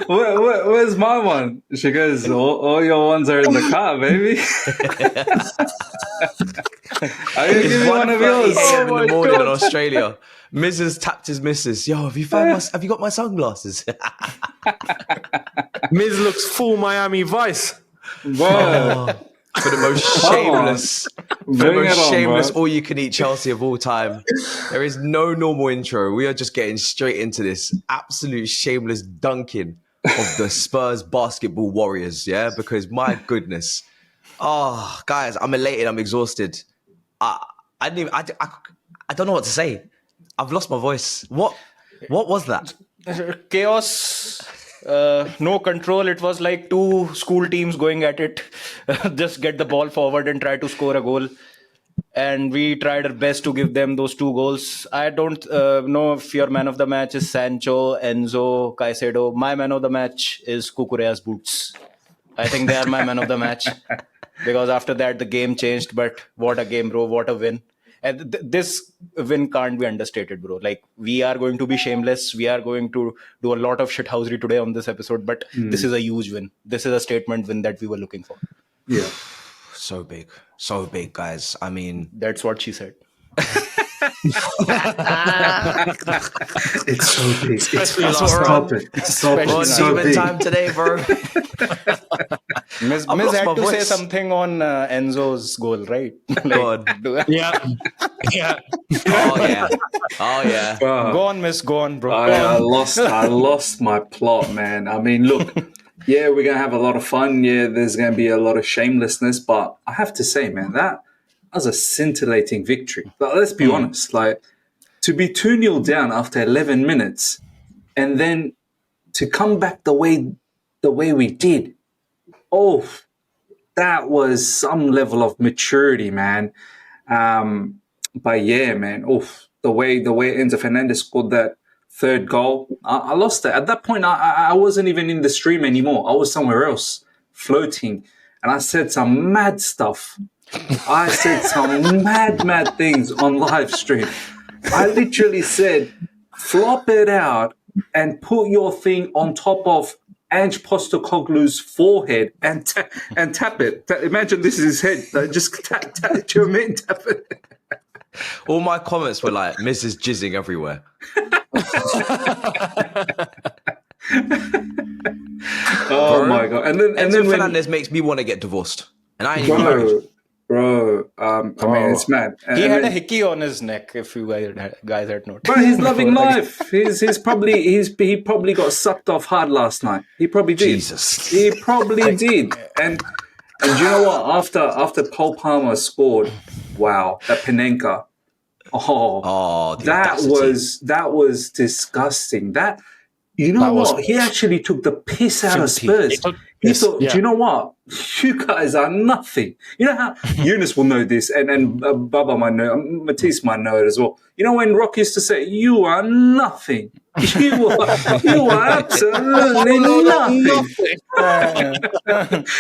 Where's my one? She goes, all your ones are in the car, baby. Are you giving one of yours? In the morning in Australia, Mrs. tapped his missus. Yo, have you got my sunglasses? Miz looks full Miami Vice. Bro. For the most shameless, all-you-can-eat Chelsea of all time. There is no normal intro. We are just getting straight into this absolute shameless dunking of the Spurs basketball warriors, yeah? Because my goodness. Oh, guys, I'm elated. I'm exhausted. I don't know what to say. I've lost my voice. What was that? Chaos. No control. It was like two school teams going at it. Just get the ball forward and try to score a goal. And we tried our best to give them those 2 goals. I don't know if your man of the match is Sancho, Enzo, Caicedo. My man of the match is Cucurella's boots. I think they are my man of the match. Because after that, the game changed. But what a game, bro. What a win. And this win can't be understated, bro. Like, we are going to be shameless. We are going to do a lot of shithousery today on this episode. But this is a huge win. This is a statement win that we were looking for. Yeah. So big, guys. I mean... That's what she said. It's so big. It's so big. Time today, bro. Miss had to say something on Enzo's goal, right? God. Yeah. Oh yeah. Go on, Miss. Go on, bro. I lost my plot, man. I mean, look, yeah, we're gonna have a lot of fun. Yeah, there's gonna be a lot of shamelessness, but I have to say, man, that was a scintillating victory. Like, let's be honest. Like, to be 2-0 down after 11 minutes, and then to come back the way we did. Oh, that was some level of maturity, man. But yeah, man. The way Enzo Fernandez scored that 3rd goal, I lost it. At that point, I wasn't even in the stream anymore. I was somewhere else, floating, and I said some mad stuff. I said some mad things on live stream. I literally said, flop it out and put your thing on top of Ange Postecoglou's forehead and tap it. Imagine this is his head. Just tap it. You know what I mean? Tap it. All my comments were like, Mrs. jizzing everywhere. Oh my God. And then Fernandez makes me want to get divorced. And I ain't even married. Bro, I mean, it's mad. He had a hickey on his neck, if you guys had noticed. But he's loving life. He probably got sucked off hard last night. He probably did. Jesus. He probably did. And you know what? After Cole Palmer scored, wow, that Panenka. That was disgusting. You know what? He actually took the piss out of Spurs. He thought, do you know what? You guys are nothing. You know how Younes will know this, and Baba might know, Matisse might know it as well. You know when Rock used to say, "You are nothing. You are absolutely nothing."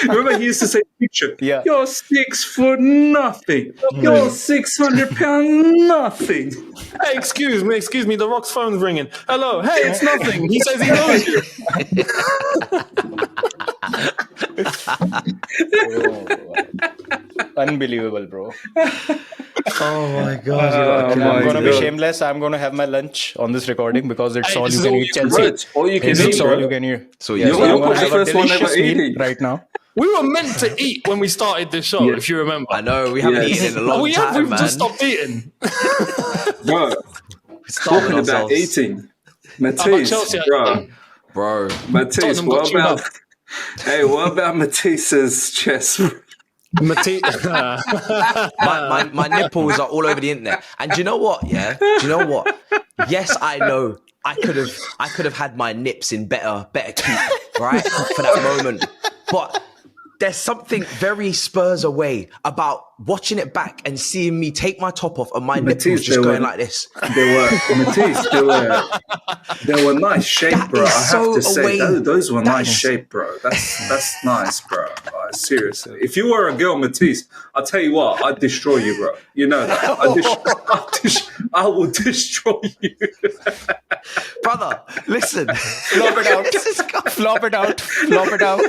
Remember he used to say, "Picture, you're 6 foot nothing. You're 600 pound nothing." Hey, excuse me. The Rock's phone's ringing. Hello. Hey, it's nothing. He says he knows you. Unbelievable, bro. Oh my God. I'm going to be shameless. I'm going to have my lunch on this recording because it's all you can eat, Chelsea. It's all you can eat, It's all you can eat. So you're the first one ever eating right now. We were meant to eat when we started this show, if you remember. I know, we haven't eaten in a long time, we've just stopped eating. Bro, talking about eating. Matisse, bro. Matisse, what about Matisse's chest? my nipples are all over the internet. And do you know what? Yeah. Do you know what? Yes, I know. I could have had my nips in better keep, right? For that moment. But there's something very Spurs away about watching it back and seeing me take my top off and my nipples just going like this. They were nice shape, That bro. is I have so to say, away. those were nice is- shape, bro. That's nice, bro. Like, seriously, if you were a girl, Matisse, I'll tell you what, I'd destroy you, bro. You know that. I will destroy you. Brother, listen. Flop it out. Flop it out. Flop it out.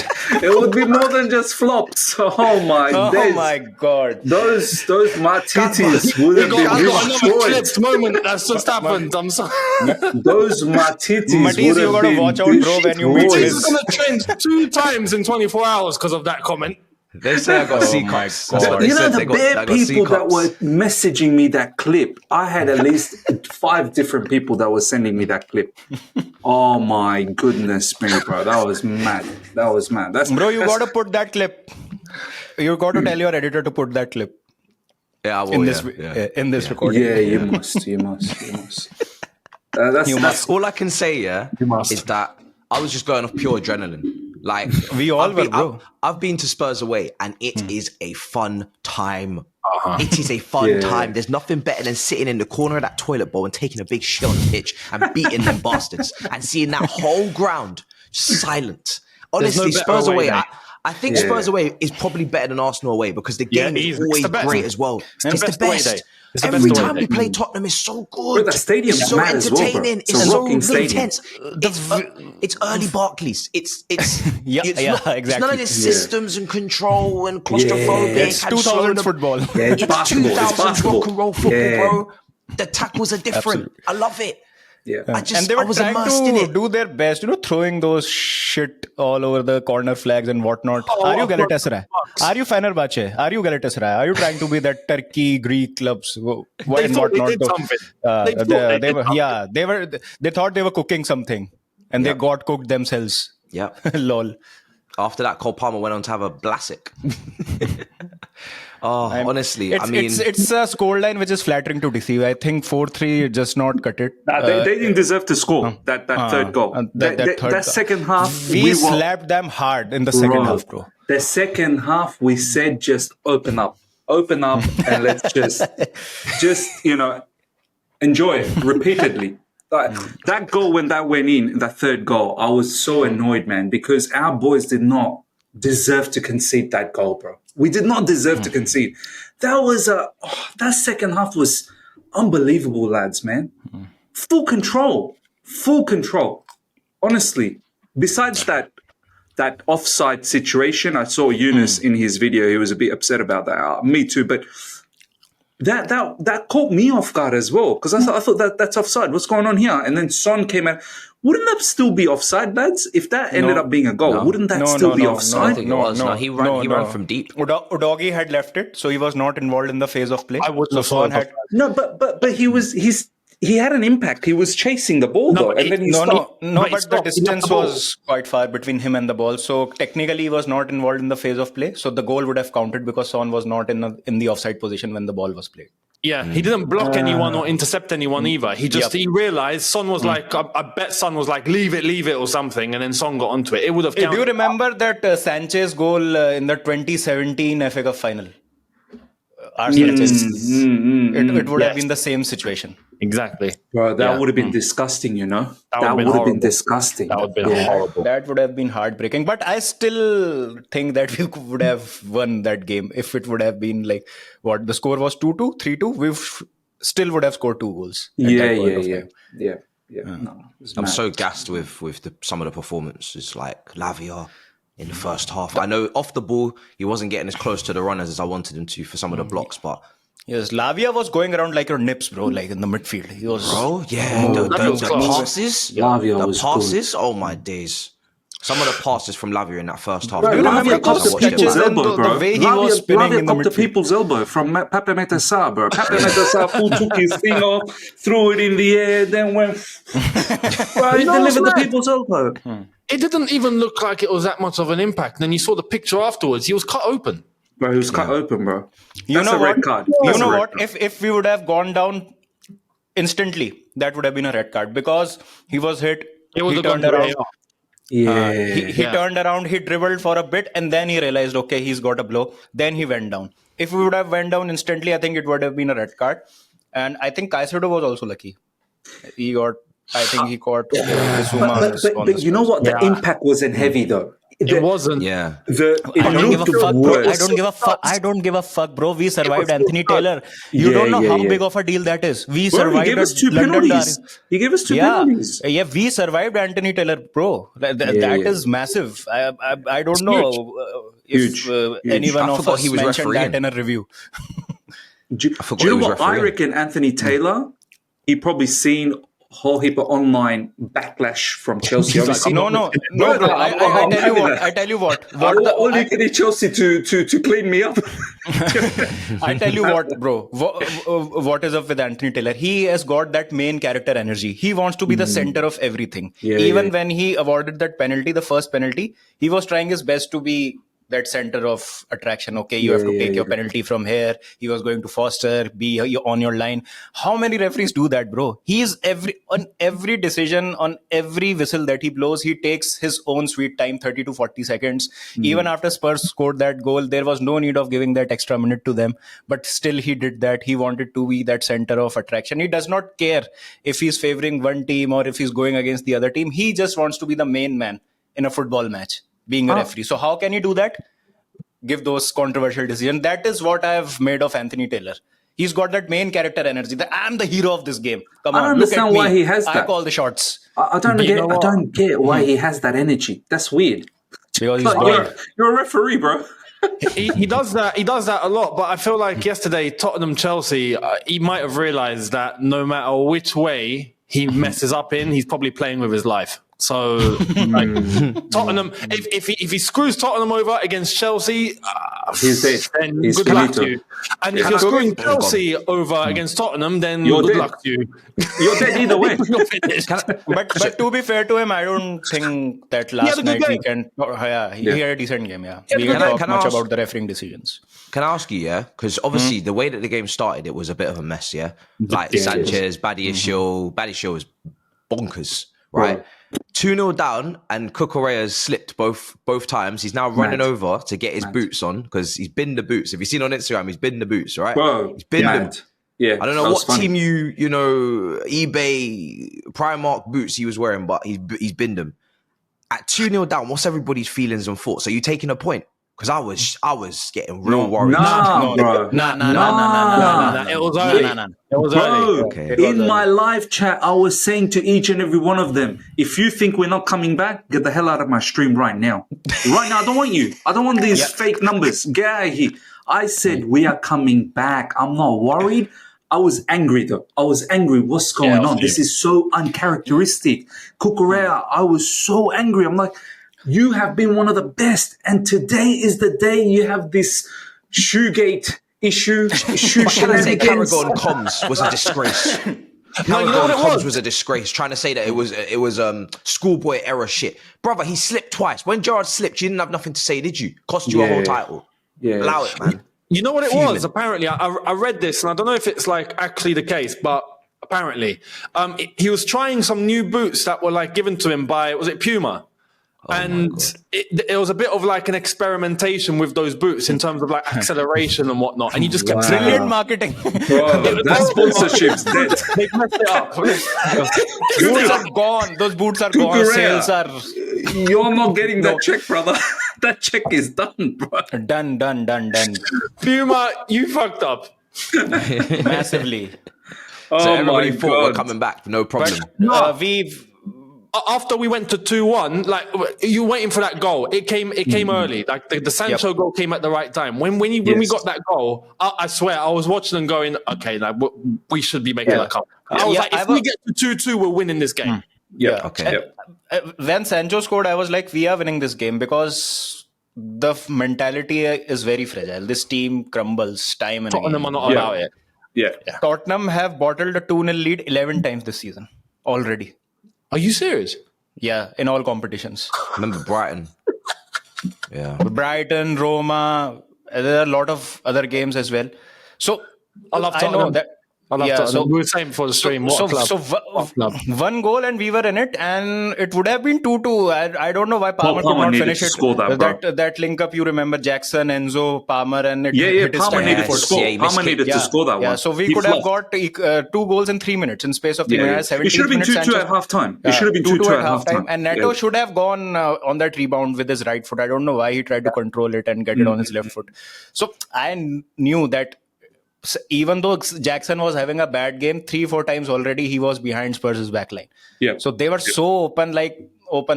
It would be more than just flops. Oh my Oh days. my God. Those my titties would have I've been got another destroyed. clipped moment that's just happened. I'm sorry. Those my titties Matisse, would you have gotta been watch out, bro, when you meet destroyed. This is going to change 2 times in 24 hours because of that comment. They say I got Oh C my cups. God. That's what they You know, said. the They got- bare I got C people that cups. were messaging me that clip, I had at least 5 different people that were sending me that clip. Oh my goodness me, bro. That was mad. Bro, you gotta put that clip. You gotta tell your editor to put that clip Yeah, I will, in this yeah. in this recording. Yeah, you must. That's All I can say, must. is that I was just going off pure adrenaline. Like We all I've were, been, bro. I've been to Spurs away, and it is a fun time. It is a fun time. There's nothing better than sitting in the corner of that toilet bowl and taking a big shit on the pitch and beating them bastards and seeing that whole ground silent. Honestly, better Spurs away away. day. I think Spurs away is probably better than Arsenal away because the game is easily. always It's the best. great as well. And It's the best away best. day. It's the Every best away time day. we play Tottenham is so good. Bro, that stadium's It's so mad as well, bro. entertaining. It's It's a so rocking stadium. intense. It's early Barclays. It's Yeah, it's yeah, not, It's none exactly. of this systems and control and claustrophobic. It's and 2000s football. Yeah, it's It's basketball. 2000s rock and roll football, Yeah. bro. The tackles are different. Absolutely. I love it. Yeah. And they I were was trying immersed in to it. do their best, throwing those shit all over the corner flags and whatnot. Are you Galatasaray? Are you Fenerbahce? Are you Galatasaray? Are you trying to be that Turkey, Greek clubs? Why They and thought they whatnot? did something. They thought they were cooking something, and they got cooked themselves. Yep. Lol. After that, Cole Palmer went on to have a Blasic. Honestly, I mean, it's a scoreline which is flattering to deceive. I think 4-3 just not cut it. They didn't deserve to score that third goal. That second half, We slapped them hard in the second half, bro. The second half, we said just open up, and let's just enjoy it repeatedly. Like, that goal, when that went in, that third goal, I was so annoyed, man, because our boys did not deserve to concede that goal, bro. We did not deserve to concede. That second half was unbelievable, lads, man. Full control. Honestly, besides that offside situation, I saw Younes in his video. He was a bit upset about that. Me too, but that caught me off guard as well, because I thought that's offside. What's going on here? And then Son came out. Wouldn't that still be offside, lads? If that ended up being a goal, wouldn't that still be I offside? think it was. No, he ran from deep. Udogie had left it, so he was not involved in the phase of play. I wouldn't have Son thought had. No, but he had an impact. He was chasing the ball though, and then he stopped. But the distance was quite far between him and the ball. So technically, he was not involved in the phase of play. So the goal would have counted because Son was not in the offside position when the ball was played. Yeah, he didn't block anyone or intercept anyone either. He he realized Son was like, I bet Son was like, leave it or something, and then Son got onto it. It would have counted. Do you remember that Sanchez goal in the 2017 FA Cup final? Arsenal. It would have been the same situation. Exactly. Bro, that would have been disgusting, That would have been disgusting. That would have been horrible. That would have been heartbreaking. But I still think that we would have won that game if it would have been like, what, the score was 2-2, 3-2. We still would have scored 2 goals. Yeah. No, I'm so gassed with some of the performances, like Lavia in the first half. I know off the ball, he wasn't getting as close to the runners as I wanted him to for some of the blocks, but... Yes, Lavia was going around like your nips, bro, like in the midfield. He was... Bro, yeah, the passes. Lavia was passes, oh my days. Some of the passes from Lavia in that first half. Bro, they were Lavia because got I to watched it people's back. elbow, bro. the way he was spinning in the got to midfield. people's elbow from Pape Metasa, bro. Pape Metasa took his thing off, threw it in the air, then went... Bro, he delivered the people's elbow. It didn't even look like it was that much of an impact. Then you saw the picture afterwards. He was cut open. Bro, he was cut open, bro. You That's know a red what? card. You That's know a red what? card. If we would have gone down instantly, that would have been a red card because he was hit. It would He have gone turned around. Yeah. He turned around. He dribbled for a bit, and then he realized, okay, he's got a blow. Then he went down. if we would have went down instantly, I think it would have been a red card. And I think Caicedo was also lucky. I think he caught Bissouma But you know what? The impact wasn't heavy though. It wasn't. Yeah. I don't give a fuck, bro. I don't give a fuck, bro. We survived Anthony Taylor. You don't know how big of a deal that is. We survived. He gave us two penalties. He gave us two penalties. Yeah, we survived Anthony Taylor, bro. That is massive. I don't know if anyone of us mentioned that in a review. Do you know what? I reckon Anthony Taylor, he probably seen whole heap of online backlash from Chelsea. No, bro. I tell you what. All you can need Chelsea to clean me up. I tell you what, bro. What is up with Anthony Taylor? He has got that main character energy. He wants to be the center of everything. Even when he awarded that penalty, the first penalty, he was trying his best to be that center of attraction. Okay, you have to take your penalty from here. He was going to Foster, be on your line. How many referees do that, bro? He is on every decision, on every whistle that he blows, he takes his own sweet time, 30 to 40 seconds. Even after Spurs scored that goal, there was no need of giving that extra minute to them. But still he did that. He wanted to be that center of attraction. He does not care if he's favoring one team or if he's going against the other team. He just wants to be the main man in a football match, being a referee. So how can he do that? Give those controversial decisions. That is what I have made of Anthony Taylor. He's got that main character energy. I'm the hero of this game. Come on, I don't understand why he has that. I call the shots. I don't get why he has that energy. That's weird. Because you're a referee, bro. he does that. He does that a lot. But I feel like yesterday, Tottenham Chelsea, he might have realised that no matter which way he messes up in, he's probably playing with his life. So, like, Tottenham, if he screws Tottenham over against Chelsea, he's dead. Then good luck to you. And if you're screwing Chelsea over against Tottenham, then good luck to you. You're dead either way. But to be fair to him, I don't think that last night weekend. He had a decent game. We can talk much about the refereeing decisions. Can I ask you, because obviously the way that the game started, it was a bit of a mess, Like Sanchez, Badiashile was bonkers, right? 2-0 down, and Cucurella has slipped both times. He's now running over to get his boots on because he's binned the boots. If you've seen on Instagram, he's binned the boots, right? Bro, he's binned them. Yeah, I don't know what team eBay, Primark boots he was wearing, but he's binned them. At 2-0 down, what's everybody's feelings and thoughts? Are you taking a point? Because I was getting real worried. No, bro. No. It was early. It was early. Okay. In my live chat, I was saying to each and every one of them, if you think we're not coming back, get the hell out of my stream right now. Right now, I don't want you. I don't want these fake numbers. Get out of here. I said, we are coming back. I'm not worried. I was angry, though. I was angry. What's going on? This is so uncharacteristic. Cucurella, I was so angry. I'm like, you have been one of the best, and today is the day you have this shoegate issue. Trying to say Carragher comms was a disgrace. Carragher was a disgrace. Trying to say that it was schoolboy error shit, brother. He slipped twice. When Gerrard slipped, you didn't have nothing to say, did you? Cost you a whole title. Yeah, allow it, man. You know what it was? Apparently, I read this, and I don't know if it's like actually the case, but apparently, he was trying some new boots that were like given to him by, was it Puma? And it was a bit of like an experimentation with those boots in terms of like acceleration and whatnot. And he just kept brilliant marketing. Bro, that sponsorship's dead. They messed it up. Boots are gone. Those boots are gone. Sales are. You're not getting that check, brother. That check is done, bro. Done. Puma, you fucked up. Massively. So everybody thought we're coming back, no problem. But, after we went to 2-1, like you waiting for that goal. It came early. Like the Sancho goal came at the right time. When we got that goal, I swear I was watching and going, okay, like we should be making a comeback. I was like, if we get to 2-2, we're winning this game. When Sancho scored, I was like, we are winning this game because the mentality is very fragile. This team crumbles time and Tottenham are not about it. Yeah. Tottenham have bottled a 2-0 lead 11 times this season already. Are you serious? Yeah, in all competitions. Remember Brighton? Yeah. Brighton, Roma, there are a lot of other games as well. So I love Tottenham. We were saying before the stream, what club. One goal and we were in it, and it would have been 2-2. I don't know why Palmer could Palmer not needed finish to it. score that, bro. That link up, you remember Jackson, Enzo, Palmer, and it hit his Palmer needed to score. Yeah, Palmer needed to score that one. Yeah, so we could have got 2 goals in 3 minutes in space of 3 minutes. It should have been 2-2 at half time. It should have been 2-2 at half time. And Neto should have gone on that rebound with his right foot. I don't know why he tried to control it and get it on his left foot. So I knew that even though Jackson was having a bad game, 3-4 times already he was behind Spurs' backline. Yeah. So they were so open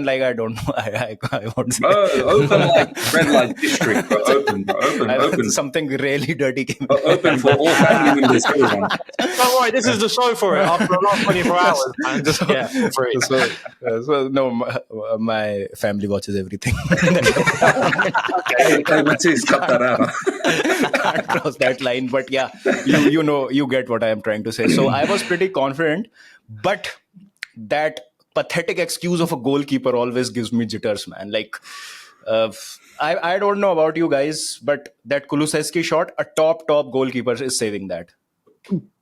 like I don't know. I won't say. Open like red light district, bro. Open. Something really dirty came. Open for all family members. Everyone. Don't worry, this is the show for it. After the last 24 hours, man. Just free. So no, my family watches everything. Okay, Matisse, cut that out. Can't cross that line, but yeah, you get what I am trying to say. So I was pretty confident, but that pathetic excuse of a goalkeeper always gives me jitters, man. Like, I don't know about you guys, but that Kulusevski shot, a top goalkeeper is saving that.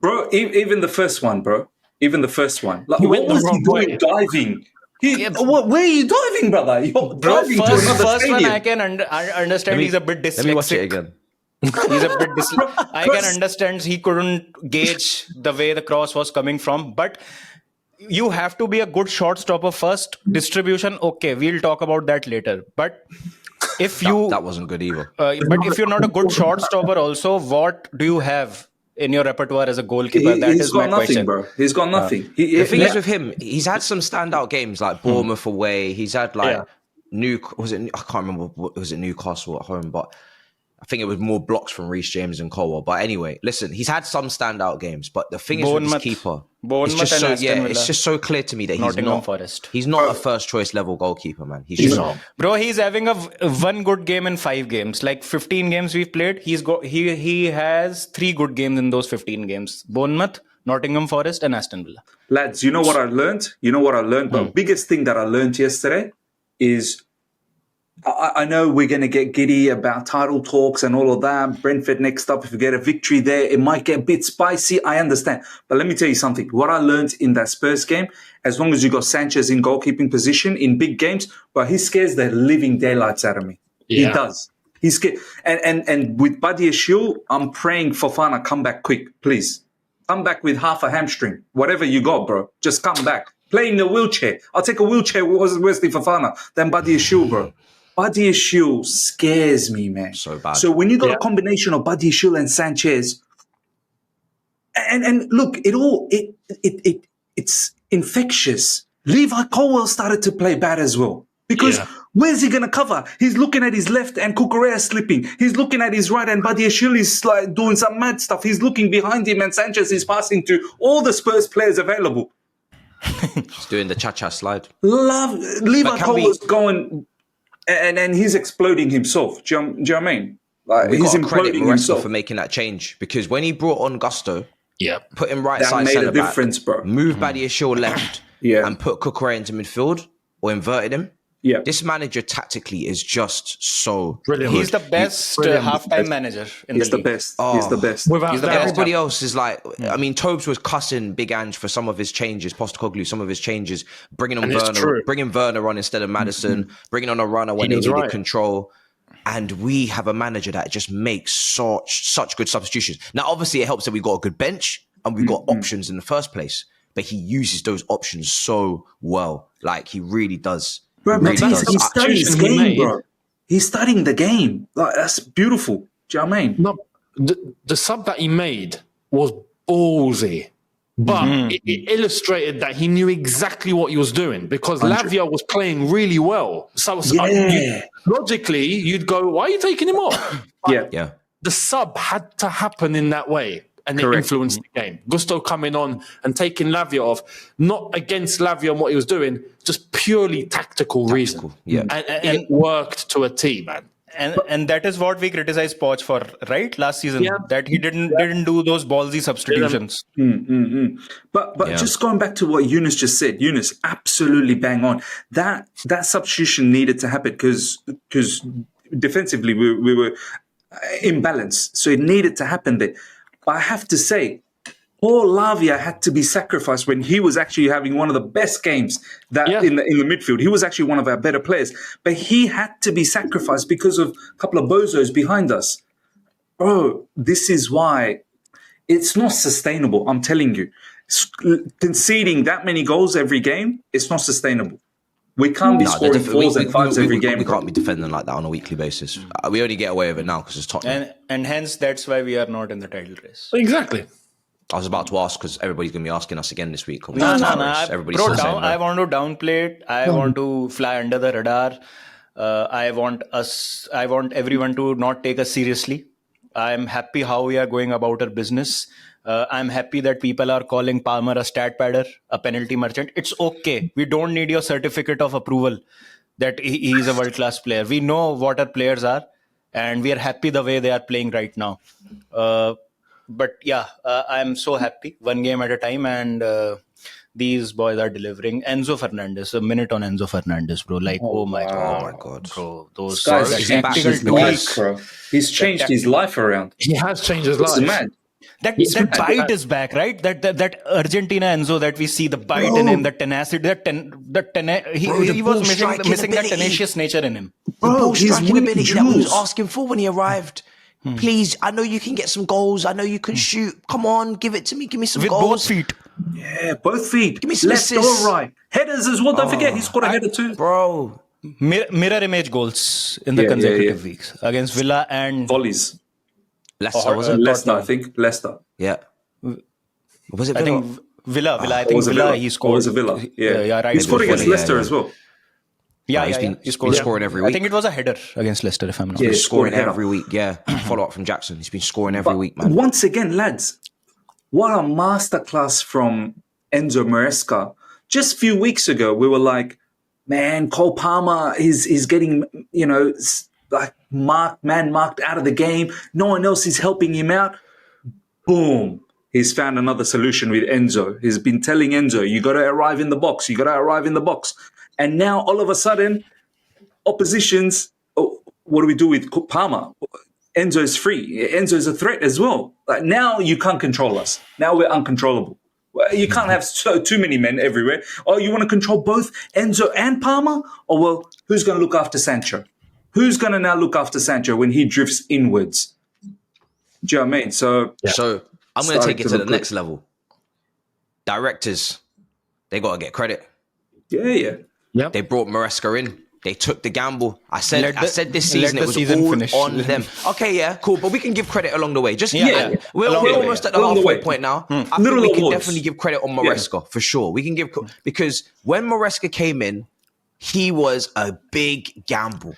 Bro, even the first one, bro. Even the first one. Like, what was he doing diving? Where are you diving, brother? You're diving to another first stadium. one I can understand he's a bit dyslexic. Let me watch it again. He's a bit I can understand he couldn't gauge the way the cross was coming from, but you have to be a good shot stopper first. Distribution, okay, we'll talk about that later. But if you that wasn't good either. But if you're not a good shot stopper, also, what do you have in your repertoire as a goalkeeper? He's got nothing, bro. He's got nothing. The thing is with him, he's had some standout games like Bournemouth away. He's had like I can't remember, was it Newcastle at home, but I think it was more blocks from Reece James and Colwell. But anyway, listen, he's had some standout games. But the thing is with his keeper, it's just so clear to me that he's not a first choice level goalkeeper, man. He's not. Bro, he's having one good game in 5 games. Like 15 games we've played, he has 3 good games in those 15 games. Bournemouth, Nottingham Forest, and Aston Villa. Lads, you know what I learned? The biggest thing that I learned yesterday is I know we're going to get giddy about title talks and all of that. Brentford next up, if we get a victory there, it might get a bit spicy. I understand. But let me tell you something. What I learned in that Spurs game, as long as you got Sanchez in goalkeeping position in big games, but he scares the living daylights out of me. Yeah. He does. He's scared. And with Buddy Ashil, I'm praying Fofana come back quick, please. Come back with half a hamstring. Whatever you got, bro. Just come back. Play in the wheelchair. I'll take a wheelchair with Wesley Fofana than Buddy Ashil, bro. Buddy Ashil scares me, man. So bad. So when you got a combination of Buddy Ashil and Sanchez, and look, it's infectious. Levi Colwell started to play bad as well. Because where's he going to cover? He's looking at his left and Cucurella slipping. He's looking at his right and Buddy Ashil is like doing some mad stuff. He's looking behind him and Sanchez is passing to all the Spurs players available. He's doing the cha-cha slide. Levi Colwell's going... And he's exploding himself. Do you know what I mean? Like, he's imploding himself for making that change, because when he brought on Gusto, put him right that side made centre a difference, bro. Move Buddy Ashil left, and put Cucurella into midfield or inverted him. Yeah, this manager tactically is just so brilliant. He's the best halftime manager in the league. He's the best. Everybody else is like, I mean, Tobes was cussing Big Ange for some of his changes, Postecoglou, some of his changes, bringing Werner on instead of Maddison, bringing on a runner when they needed control. And we have a manager that just makes such good substitutions. Now, obviously, it helps that we've got a good bench and we've got options in the first place, but he uses those options so well. Like, he really does. Bro, he's studying his game, bro. He's studying the game. Like, that's beautiful. Do you know what I mean? No, the sub that he made was ballsy. But it illustrated that he knew exactly what he was doing, because Lavia was playing really well. So logically, you'd go, why are you taking him off? Yeah. The sub had to happen in that way. And it influenced the game. Gusto coming on and taking Lavia off, not against Lavia and what he was doing, just purely tactical reason. Yeah. And it worked to a T, man. And that is what we criticized Poch for, right? Last season, that he didn't do those ballsy substitutions. But just going back to what Younes just said, Younes, absolutely bang on. That substitution needed to happen because defensively we were imbalanced, so it needed to happen there. But I have to say, Poor Lavia had to be sacrificed when he was actually having one of the best games in the midfield. He was actually one of our better players, but he had to be sacrificed because of a couple of bozos behind us. Bro, this is why it's not sustainable. I'm telling you, conceding that many goals every game, it's not sustainable. We can't be scoring 4s and 5s every game. We can't be defending like that on a weekly basis. We only get away with it now because it's Tottenham. And hence, that's why we are not in the title race. Exactly. I was about to ask because everybody's going to be asking us again this week. No. I want to downplay it. I want to fly under the radar. I want everyone to not take us seriously. I'm happy how we are going about our business. I'm happy that people are calling Palmer a stat padder, a penalty merchant. It's okay. We don't need your certificate of approval that he's a world-class player. We know what our players are, and we are happy the way they are playing right now. But yeah, I'm so happy. One game at a time, and these boys are delivering. Enzo Fernandez, a minute on Enzo Fernandez, bro. Like, oh my god, bro. Those tactical tweaks, bro. He's changed his life around. He has changed his life. It's mad. That bite is back, right? That Argentina Enzo that we see, the bite in him, the tenacity, he was missing that tenacious nature in him. Bro, his striking ability that we was asking for when he arrived. Please, I know you can get some goals. I know you can shoot. Come on, give it to me. Give me some with goals. Both feet. Yeah, both feet. Give me some left assists. or right. Headers as well. Don't forget, he scored a header too. Bro. Mirror image goals in the consecutive weeks against Villa and volleys. Leicester, was it? Leicester, I think. Leicester. Yeah. Was it Villa? I think Villa. I think Villa. He scored. It was a Villa. Yeah, right. He scored against Leicester as well. He's been scoring every week. I think it was a header against Leicester, if I'm not wrong. He's scoring every week, yeah. Follow up from Jackson. He's been scoring every week, man. Once again, lads, what a masterclass from Enzo Maresca. Just a few weeks ago, we were like, man, Cole Palmer is getting, like marked out of the game. No one else is helping him out. Boom. He's found another solution with Enzo. He's been telling Enzo, you got to arrive in the box. You got to arrive in the box. And now, all of a sudden, oppositions, what do we do with Palmer? Enzo is free. Enzo is a threat as well. Like, now you can't control us. Now we're uncontrollable. You can't have too many men everywhere. Oh, you want to control both Enzo and Palmer? Or, well, who's going to look after Sancho? Who's going to now look after Sancho when he drifts inwards? Do you know what I mean? So I'm going to take it to the next level. Directors, they got to get credit. Yeah. Yep. They brought Maresca in. They took the gamble. I said this season it was all on them. Okay, yeah, cool. But we can give credit along the way. We're almost at the halfway point now. I think we can definitely give credit on Maresca for sure. We can give because when Maresca came in, he was a big gamble,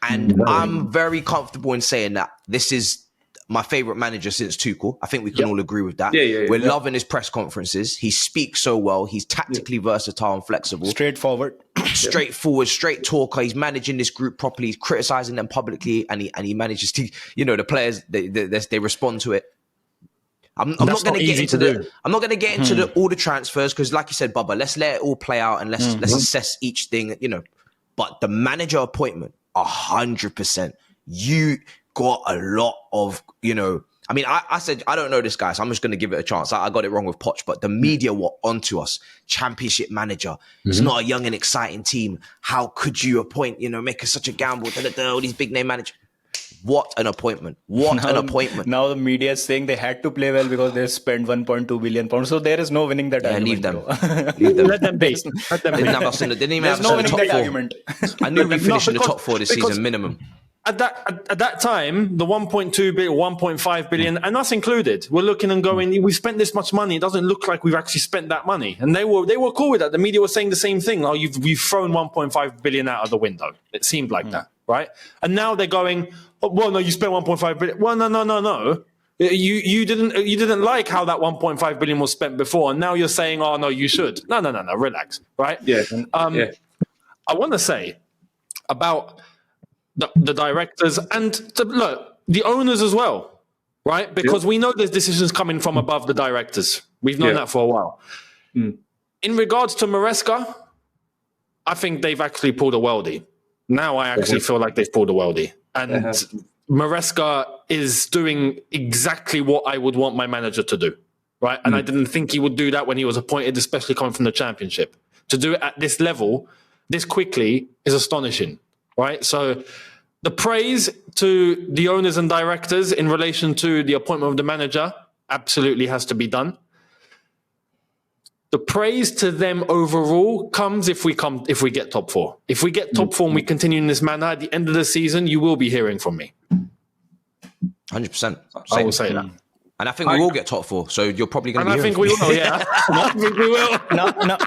and I'm very comfortable in saying that this is my favorite manager since Tuchel. I think we can all agree with that. We're loving his press conferences. He speaks so well. He's tactically versatile and flexible. Straightforward, straight talker. He's managing this group properly. He's criticizing them publicly, and he manages to, the players they respond to it. I'm not going to get into all the transfers because, like you said, Bubba, let's let it all play out and let's assess each thing. But the manager appointment, 100%. You got a lot of, I mean, I said, I don't know this guy, so I'm just going to give it a chance. I got it wrong with Poch, but the media were onto us. Championship manager. It's not a young and exciting team. How could you appoint, make such a gamble? All these big name managers. What an appointment. Now the media is saying they had to play well because they spent 1.2 billion pounds. So there is no winning that argument. Leave them. Let them be. They didn't have us in the argument. I knew we finished in the top 4 this season, minimum. At that time, the 1.2 billion, 1.5 billion, and us included, we're looking and going, we spent this much money. It doesn't look like we've actually spent that money. And they were cool with that. The media was saying the same thing. Oh, you've thrown 1.5 billion out of the window. It seemed like that, right? And now they're going, oh, well, no, you spent 1.5 billion. Well, no. You didn't like how that 1.5 billion was spent before, and now you're saying, oh no, you should. No, relax, right? I want to say about the directors and the owners as well, right? Because we know there's decisions coming from above the directors. We've known that for a while. In regards to Maresca, I think they've actually pulled a worldie. Now I actually feel like they've pulled a worldie. And Maresca is doing exactly what I would want my manager to do. right? And I didn't think he would do that when he was appointed, especially coming from the Championship. To do it at this level, this quickly, is astonishing, right? So the praise to the owners and directors in relation to the appointment of the manager absolutely has to be done. The praise to them overall comes if we get top four. If we get top four and we continue in this manner, at the end of the season, you will be hearing from me. 100%. I will say that. And I think we will get top four, so you're probably going to be And I think we will, yeah. I think we will. No.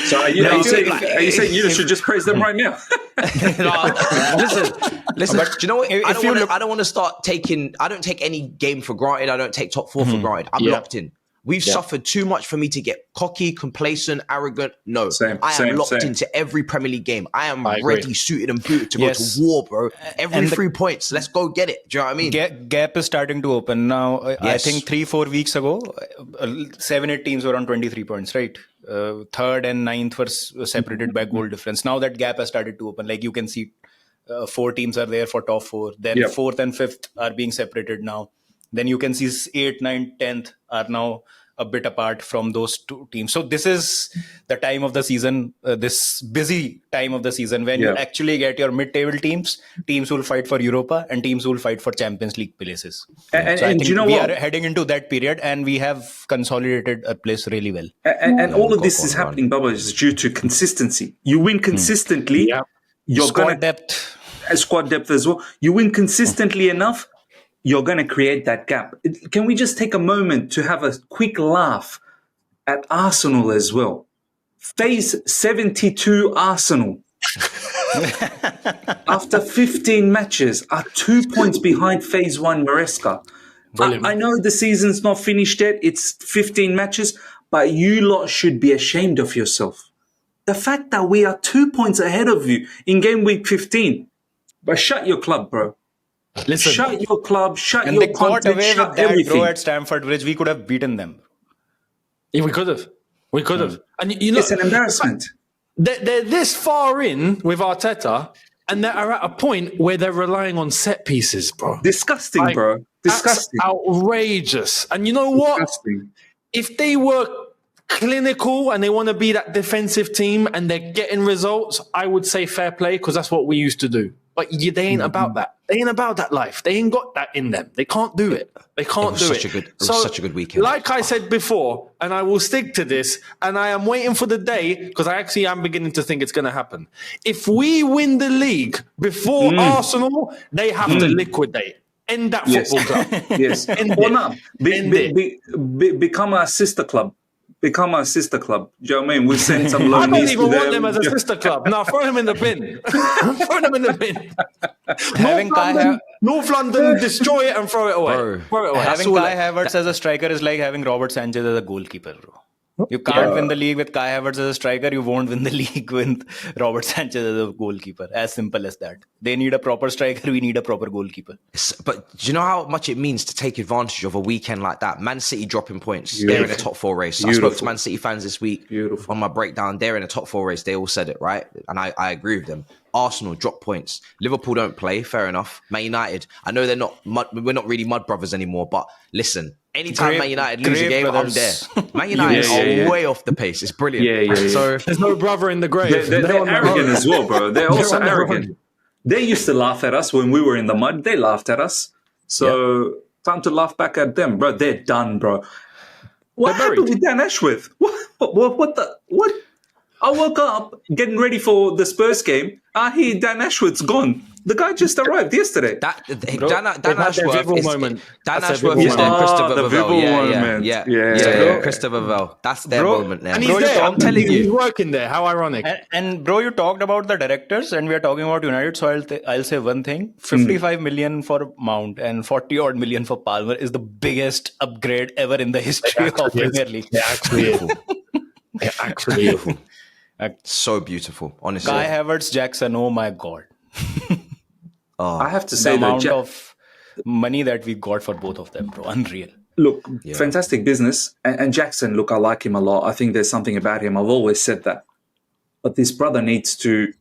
So are you saying you should just praise them right now? Listen. Do you know what? I don't want to start taking. I don't take any game for granted. I don't take top four for granted. I'm locked in. We've suffered too much for me to get cocky, complacent, arrogant. No, I am locked into every Premier League game. I am ready, suited and booted to go to war, bro. Every 3 points, let's go get it. Do you know what I mean? Gap is starting to open now. I think 3-4 weeks ago, 7-8 teams were on 23 points, right? Third and ninth were separated by goal difference. Now that gap has started to open. Like you can see, 4 teams are there for top 4. Then fourth and fifth are being separated now. Then you can see 8th, 9th, 10th are now a bit apart from those 2 teams. So this is the time of the season, this busy time of the season when you actually get your mid-table teams will fight for Europa and teams will fight for Champions League places. And I think we are heading into that period and we have consolidated a place really well. And all of this is happening, Baba, is due to consistency. You win consistently. You're squad depth as well. You win consistently enough, you're going to create that gap. Can we just take a moment to have a quick laugh at Arsenal as well? Phase 72 Arsenal. After 15 matches, are 2 points behind Phase 1 Maresca. I know the season's not finished yet. It's 15 matches, but you lot should be ashamed of yourself. The fact that we are 2 points ahead of you in game week 15. But shut your club, bro. Listen, shut your club, shut and your they got away with that, everything. Bro, at Stamford Bridge. We could have beaten them. Yeah, we could have. And you know, it's an embarrassment. They're this far in with Arteta, and they are at a point where they're relying on set pieces, bro. Disgusting, bro. Disgusting. That's outrageous. And you know what? Disgusting. If they were clinical and they want to be that defensive team and they're getting results, I would say fair play because that's what we used to do. But they ain't about that. They ain't about that life. They ain't got that in them. They can't do it. They can't do it. It was such a good weekend. Like I said before, and I will stick to this, and I am waiting for the day, because I actually am beginning to think it's going to happen. If we win the league before Arsenal, they have to liquidate. End that football club. Yes. Become a sister club. Become a sister club. Do you know what I mean? We send some low. I don't even want them as a sister club. No, throw them in the bin. Throw them in the bin. North London, destroy it and throw it away. Having Kai Havertz as a striker is like having Robert Sanchez as a goalkeeper, bro. You can't win the league with Kai Havertz as a striker. You won't win the league with Robert Sanchez as a goalkeeper. As simple as that. They need a proper striker. We need a proper goalkeeper. But do you know how much it means to take advantage of a weekend like that? Man City dropping points. They're in a top 4 race. I spoke to Man City fans this week on my breakdown. They're in a top 4 race. They all said it, right? And I agree with them. Arsenal drop points. Liverpool don't play. Fair enough. Man United. I know we're not really mud brothers anymore, but listen. Anytime Man United lose a game, I'm there. Man United are way off the pace. It's brilliant. So there's no brother in the grave. They're arrogant as well, bro. They're also arrogant. They used to laugh at us when we were in the mud. They laughed at us. So time to laugh back at them, bro. They're done, bro. What happened with Dan Ashworth? What? I woke up getting ready for the Spurs game. I hear Dan Ashworth's gone. The guy just arrived yesterday. Dan Ashworth is their Christopher Vavell. Yeah. Christopher Vavell. That's their moment now. And he's there. I'm telling you. He's working there. How ironic. And bro, you talked about the directors and we are talking about United. So I'll say one thing. 55 million for Mount and 40 odd million for Palmer is the biggest upgrade ever in the history of Premier League. Yeah, actually. So beautiful, honestly. Kai Havertz, Jackson, oh my God. I have to say the amount of money that we got for both of them, bro. Unreal. Look, fantastic business. And Jackson, look, I like him a lot. I think there's something about him. I've always said that. But this brother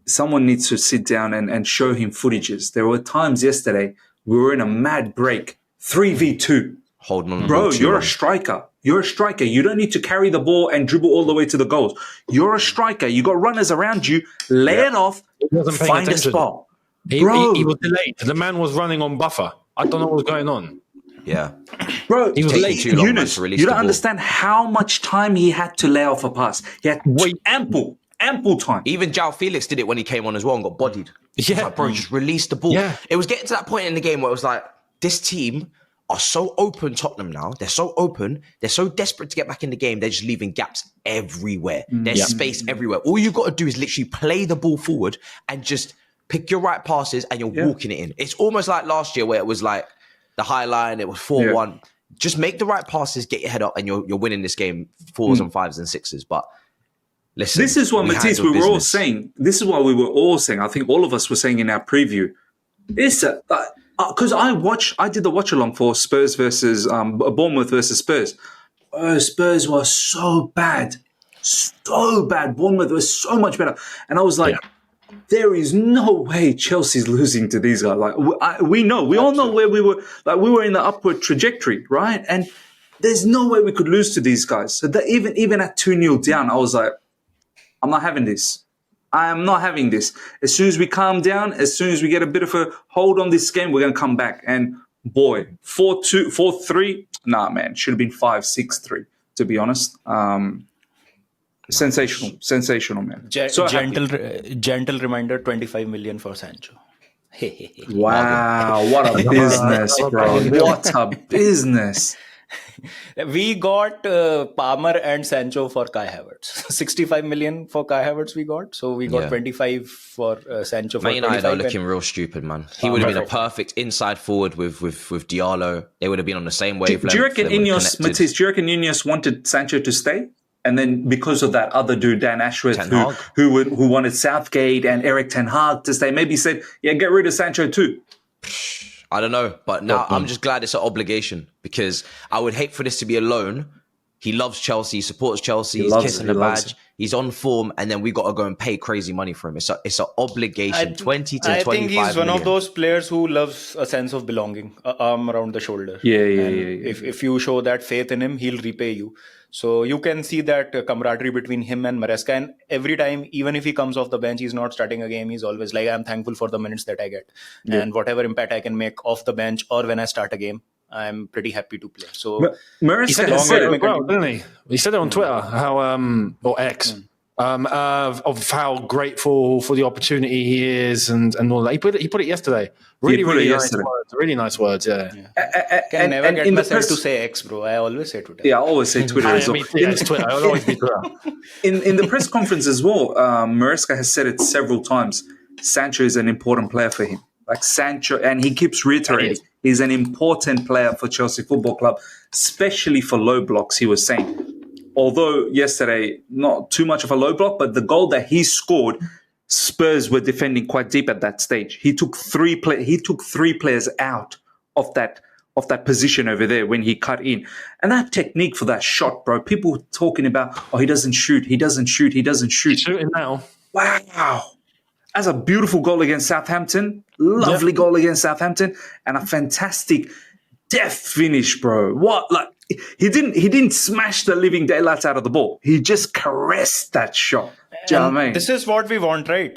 someone needs to sit down and show him footages. There were times yesterday we were in a mad break, 3v2. Holding on. Bro, you're a striker. You're a striker. You don't need to carry the ball and dribble all the way to the goals. You're a striker. You got runners around you. Lay it off. Find a spot. He was delayed. The man was running on buffer. I don't know what was going on. Yeah. Bro, he was late. Younes, you don't understand how much time he had to lay off a pass. He had ample time. Even João Felix did it when he came on as well and got bodied. Yeah. Like, bro, just release the ball. Yeah. It was getting to that point in the game where it was like, this team are so open, Tottenham now. They're so open. They're so desperate to get back in the game. They're just leaving gaps everywhere. There's space everywhere. All you got to do is literally play the ball forward and just pick your right passes and you're walking it in. It's almost like last year where it was like the high line, it was 4-1. Just make the right passes, get your head up, and you're winning this game 4s and 5s and 6s. But listen, this is what, Matisse, we were all saying. This is what we were all saying. I think all of us were saying in our preview. Because I did the watch along for Spurs versus Bournemouth versus Spurs. Spurs were so bad. Bournemouth was so much better. And I was like, there is no way Chelsea's losing to these guys. Like we all know where we were. Like we were in the upward trajectory, right? And there's no way we could lose to these guys. So that even at 2-0 down, I was like, I'm not having this. I am not having this. As soon as we calm down, as soon as we get a bit of a hold on this game, we're going to come back. And boy, 4-2, 4-3. Nah, man, should have been 5-6-3, to be honest. Sensational, man. Gentle reminder, 25 million for Sancho. Wow, what a business, bro. What a business. We got Palmer and Sancho for Kai Havertz. 65 million for Kai Havertz we got. So we got 25 for Sancho. Man United are looking real stupid, man. He would have been a perfect inside forward with Diallo. They would have been on the same wavelength. Do you reckon Younes wanted Sancho to stay? And then because of that other dude, Dan Ashworth, who wanted Southgate and Eric Ten Hag to stay, maybe said, get rid of Sancho too. I don't know. But now I'm just glad it's an obligation because I would hate for this to be a loan. He loves Chelsea, supports Chelsea, he's kissing the badge, he's on form, and then we got to go and pay crazy money for him. It's an obligation, 20 to 25 I think he's one million. of those players who loves a sense of belonging, arm around the shoulder. Yeah. If you show that faith in him, he'll repay you. So you can see that camaraderie between him and Maresca. And every time, even if he comes off the bench, he's not starting a game. He's always like, I'm thankful for the minutes that I get. Yeah. And whatever impact I can make off the bench or when I start a game, I'm pretty happy to play. So Maresca he said it well, didn't he? He said it on Twitter, how or X, of how grateful for the opportunity he is and all that. He put it yesterday. Really nice words. Yeah. I can never get myself to say X, bro. I always say Twitter. Yeah, I always say Twitter as well. It's Twitter. I'll always be Twitter. In the press conference as well, Maresca has said it several times. Sancho is an important player for him. Like Sancho, and he keeps reiterating, he's an important player for Chelsea Football Club, especially for low blocks, he was saying. Although yesterday, not too much of a low block, but the goal that he scored, Spurs were defending quite deep at that stage. He took three players out of that position over there when he cut in. And that technique for that shot, bro, people talking about, he doesn't shoot. He's shooting now. Wow. That's a beautiful goal against Southampton. Lovely goal against Southampton. And a fantastic death finish, bro. What? Like, he didn't smash the living daylights out of the ball. He just caressed that shot. Do you know what I mean? This is what we want, right?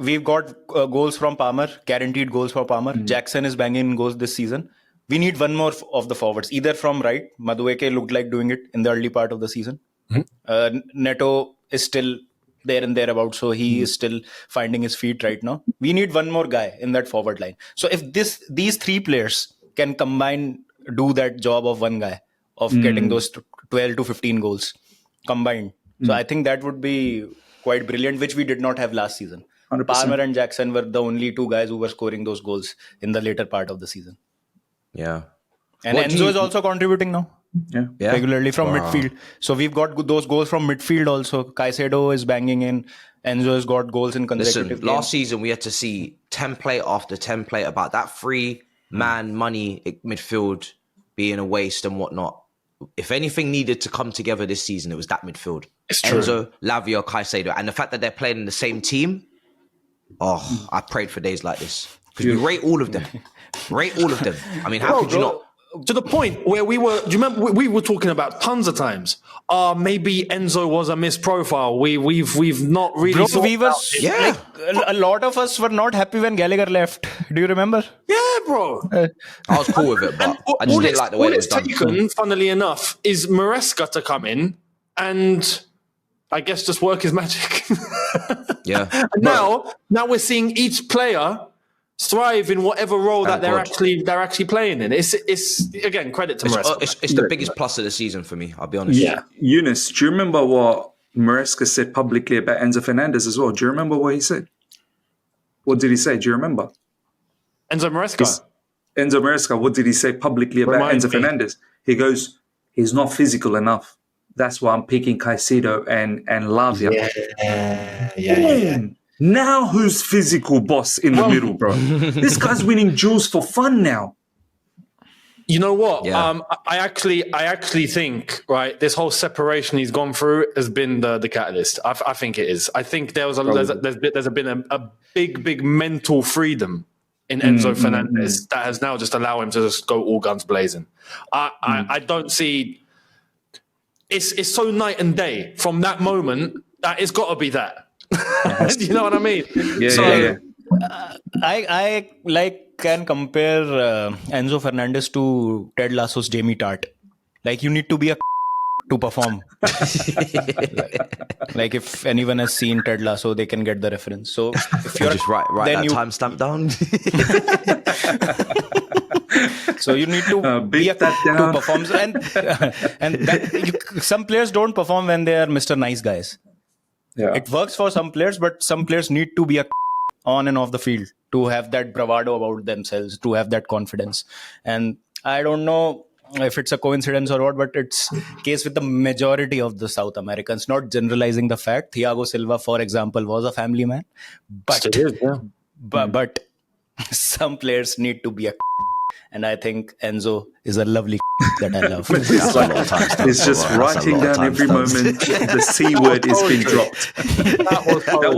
We've got goals from Palmer, guaranteed goals for Palmer. Jackson is banging goals this season. We need one more of the forwards, either from right. Madueke looked like doing it in the early part of the season. Neto is still there and thereabout, so he is still finding his feet right now. We need one more guy in that forward line. So if these three players can combine, do that job of one guy of getting those 12 to 15 goals combined. So I think that would be quite brilliant, which we did not have last season. 100%. Palmer and Jackson were the only two guys who were scoring those goals in the later part of the season. Yeah. And Enzo is also contributing now. Yeah. Regularly from midfield. So we've got those goals from midfield also. Caicedo is banging in. Enzo has got goals in consecutive games. Last season we had to see template after template about that free man money midfield being a waste and whatnot. If anything needed to come together this season, it was that midfield. It's true. Enzo, Lavia, Caicedo. And the fact that they're playing in the same team, I prayed for days like this. Because we rate all of them. I mean, how could you not? to the point where do you remember we were talking about tons of times? Maybe Enzo was a missed profile. We've not really. Bro, thought we about was it. a lot of us were not happy when Gallagher left. Do you remember? Yeah, bro. I was cool with it, but I just didn't like the way it was done. Taken, funnily enough, is Maresca to come in and I guess just work his magic. Yeah. And now we're seeing each player thrive in whatever role that they're actually playing in. It's again, credit to Maresca. It's the biggest plus of the season for me, I'll be honest. Yeah. Younes, do you remember what Maresca said publicly about Enzo Fernandez as well? Do you remember what he said? What did he say? Do you remember? Enzo Maresca. Enzo Maresca, what did he say publicly about Enzo Fernandez? He goes, he's not physical enough. That's why I'm picking Caicedo and Lavia. Yeah. Now who's physical boss in the middle, bro? This guy's winning duels for fun now. You know what? Yeah. I actually think, right, this whole separation he's gone through has been the catalyst. I think it is. I think there's been a big mental freedom in Enzo Fernandez that has now just allowed him to just go all guns blazing. I don't see. It's so night and day from that moment that it's got to be that. You know what I mean? Yeah. I can compare Enzo Fernandez to Ted Lasso's Jamie Tart. Like, you need to be a to perform. like if anyone has seen Ted Lasso, they can get the reference. So if you're just write then that timestamp down. So you need to be a to perform, and some players don't perform when they are Mr. Nice Guys. Yeah. It works for some players, but some players need to be a on and off the field to have that bravado about themselves, to have that confidence. And I don't know if it's a coincidence or what, but it's case with the majority of the South Americans, not generalizing the fact. Thiago Silva, for example, was a family man, but but some players need to be a and I think Enzo is a lovely that I love. It's just writing down every moment the C word is being dropped. That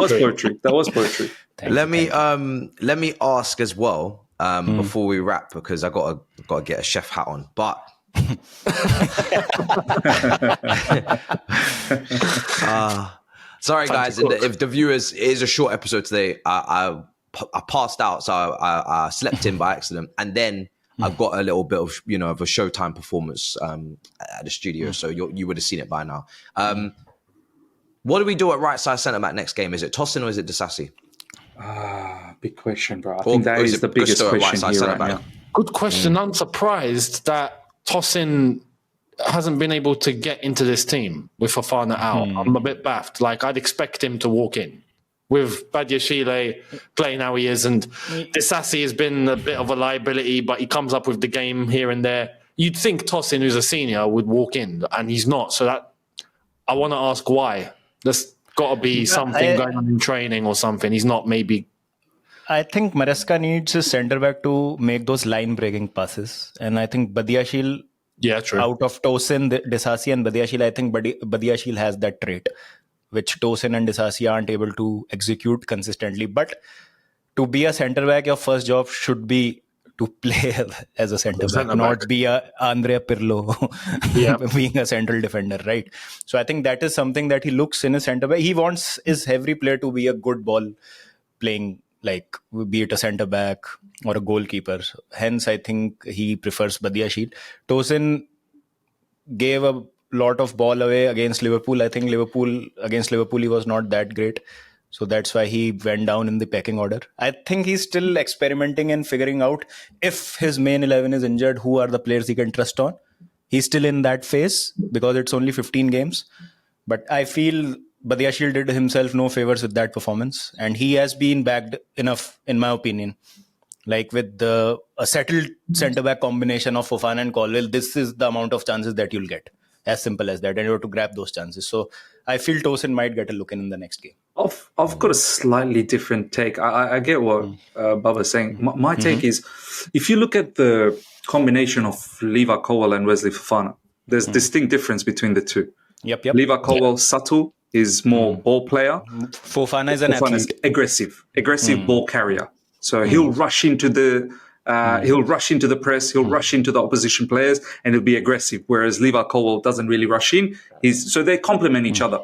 was poetry. Let me ask as well before we wrap, because I gotta get a chef hat on. But sorry guys, if the viewers, it is a short episode today. I passed out, so I slept in by accident, and then I've got a little bit of of a Showtime performance at the studio, so you would have seen it by now. What do we do at right side centre back next game? Is it Tosin or is it Disasi? Big question, bro. I think that is the biggest question here right now. Good question. I'm surprised that Tosin hasn't been able to get into this team with Fofana out. I'm a bit baffed. Like, I'd expect him to walk in. With Badiashile playing how he is, and Disasi has been a bit of a liability, but he comes up with the game here and there. You'd think Tosin, who's a senior, would walk in, and he's not. So that I want to ask why. There's got to be something going on in training or something. He's not maybe. I think Maresca needs his centre back to make those line breaking passes, and I think Badiashile, out of Tosin, Disasi, and Badiashile, I think Badiashile has that trait, which Tosin and Disasi aren't able to execute consistently. But to be a centre-back, your first job should be to play as a centre-back, not be a Andrea Pirlo being a central defender, right? So I think that is something that he looks in a centre-back. He wants his every player to be a good ball playing, like be it a centre-back or a goalkeeper. Hence, I think he prefers Badiashile. Tosin gave a lot of ball away against Liverpool. I think against Liverpool he was not that great, so that's why he went down in the pecking order. I think he's still experimenting and figuring out if his main 11 is injured, who are the players he can trust on. He's still in that phase because it's only 15 games, but I feel Badiashile did himself no favors with that performance, and he has been backed enough, in my opinion. Like with a settled centre-back combination of Fofana and Colwill, this is the amount of chances that you'll get. As simple as that, and you have to grab those chances. So I feel Tosin might get a look in the next game. I've got a slightly different take. I get what Baba's saying. My take is, if you look at the combination of Levi Colwill and Wesley Fofana, there's distinct difference between the two. Yep. Levi Colwill, subtle, is more ball player. Fofana is an athlete. Aggressive ball carrier. So he'll rush into the He'll rush into the press. He'll rush into the opposition players, and he'll be aggressive. Whereas Levi Colwill doesn't really rush in. So they complement each other.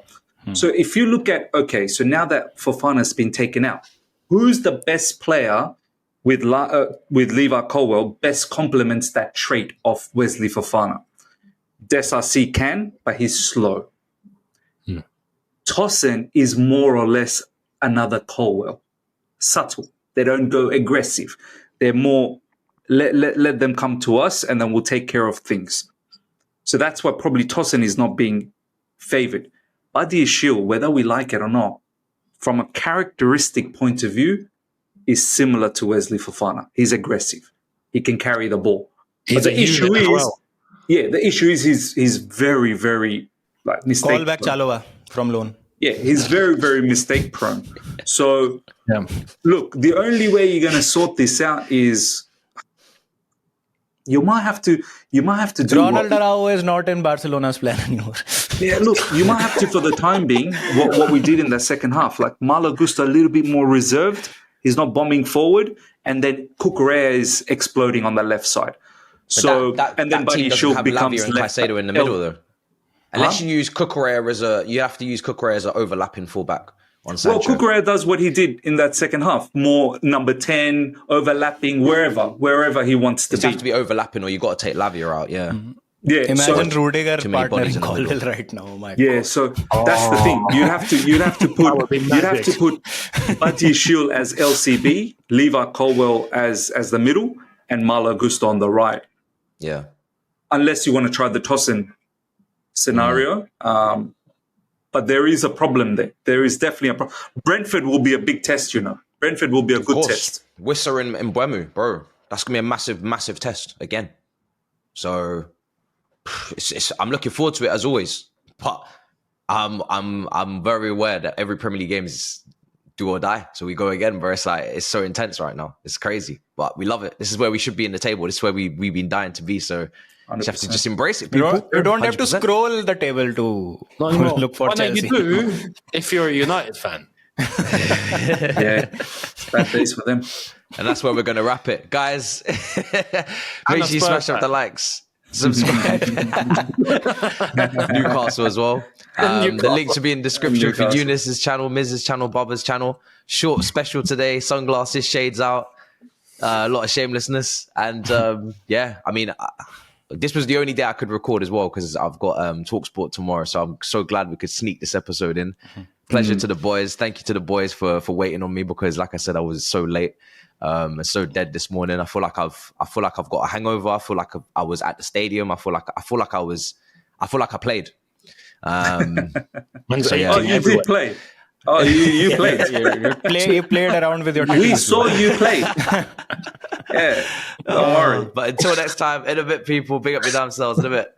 So if you look at, so now that Fofana's been taken out, who's the best player with Levi Colwill best complements that trait of Wesley Fofana? Desarcy can, but he's slow. Tosin is more or less another Colwill. Subtle. They don't go aggressive. They're more, let them come to us and then we'll take care of things. So that's why probably Tosin is not being favoured. Buddy Shield, whether we like it or not, from a characteristic point of view, is similar to Wesley Fofana. He's aggressive. He can carry the ball. But the issue is, he's very, very mistake. Call back Chalova from loan. Yeah, he's very, very mistake prone. So, look, the only way you're going to sort this out is you might have to do. Ronald Araujo is not in Barcelona's plan anymore. Yeah, look, you might have to, for the time being, what we did in the second half, like Malo Gusto a little bit more reserved. He's not bombing forward, and then Cucurella is exploding on the left side. So and then Buddy Shield becomes and left Caicedo in the middle though. Unless you use Cucurella you have to use Cucurella as an overlapping fullback on Sancho. Well, Cucurella does what he did in that second half, more number 10, overlapping wherever he wants to be. You have to be overlapping, or you got to take Lavia out. Yeah. Yeah, Imagine Rudiger partnering Colwill right now. My God. So that's the thing. You'd have to put Buddy Shield as LCB, Levi Colwill as the middle, and Malo Gusto on the right. Yeah. Unless you want to try the Tosin scenario. But there is a problem there. There is definitely a problem. Brentford will be a big test, Brentford will be a good test. Wissa and Mbeumo, bro. That's going to be a massive, massive test again. So I'm looking forward to it as always. But I'm very aware that every Premier League game is do or die. So we go again, bro. It's so intense right now. It's crazy. But we love it. This is where we should be in the table. This is where we've been dying to be. So you have to just embrace it, people. You don't have to scroll the table to look for Chelsea. You do if you're a United fan. Yeah, it's bad days for them. And that's where we're going to wrap it. Guys, make sure you smash up the likes. Subscribe. Newcastle as well. The links will be in the description for Younes' channel, Miz's channel, Baba's channel. Short special today, sunglasses, shades out, a lot of shamelessness. And this was the only day I could record as well because I've got TalkSport tomorrow. So I'm so glad we could sneak this episode in. Pleasure to the boys. Thank you to the boys for waiting on me because, like I said, I was so late. So dead this morning. I feel like I've got a hangover. I feel like I was at the stadium. I feel like I played. You did play. Oh, you played. You played around with your team. We saw you play. Yeah, don't worry. But until next time, in a bit, people. Big up your damn selves in a bit.